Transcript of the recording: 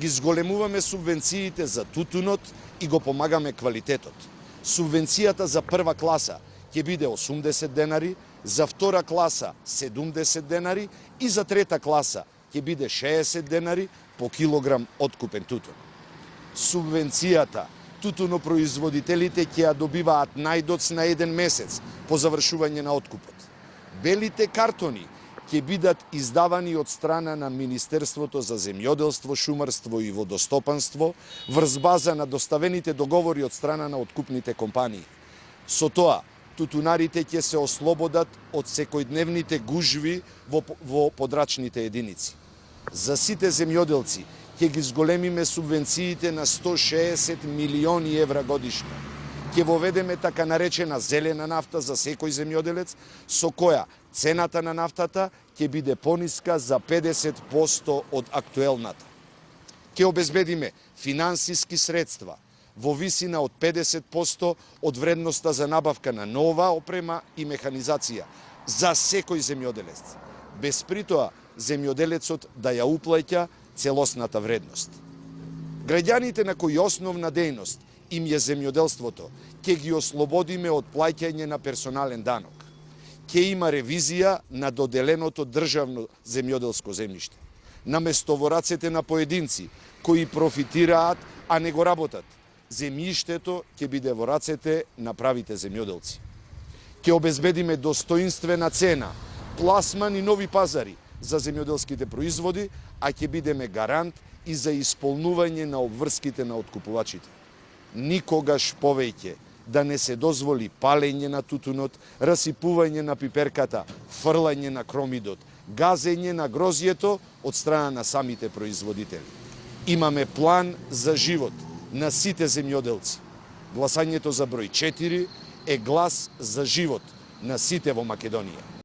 Ги зголемуваме субвенциите за тутунот и го помагаме квалитетот. Субвенцијата за прва класа ќе биде 80 денари, за втора класа 70 денари и за трета класа ќе биде 60 денари по килограм откупен тутун. Субвенцијата тутунопроизводителите ќе ја добиваат најдоц на 1 месец по завршување на откупот. Белите картони ќе бидат издавани од страна на Министерството за земјоделство, шумарство и водостопанство врз база на доставените договори од страна на откупните компании. Со тоа, тутунарите ќе се ослободат од секојдневните гужви во подрачните единици. За сите земјоделци ќе ги зголемиме субвенциите на 160 милиони евра годишно. Ќе воведеме така наречена зелена нафта за секој земјоделец, со која цената на нафтата ќе биде пониска за 50% од актуелната. Ќе обезбедиме финансиски средства во висина од 50% од вредноста за набавка на нова опрема и механизација за секој земјоделец, без при тоа земјоделецот да ја уплаќа целосната вредност. Граѓаните на кои основна дејност им е земјоделството, ќе ги ослободиме од плаќање на персонален данок. Ќе има ревизија на доделеното државно земјоделско земјиште. Наместо во рацете на поединци кои профитираат, а не го работат, земјиштето ќе биде во рацете на правите земјоделци. Ќе обезбедиме достоинствена цена, пласман и нови пазари за земјоделските производи, а ќе бидеме гарант и за исполнување на обврските на откупувачите. Никогаш повеќе да не се дозволи палење на тутунот, расипување на пиперката, фрлање на кромидот, газење на грозјето од страна на самите производители. Имаме план за живот на сите земјоделци. Гласањето за број 4 е глас за живот на сите во Македонија.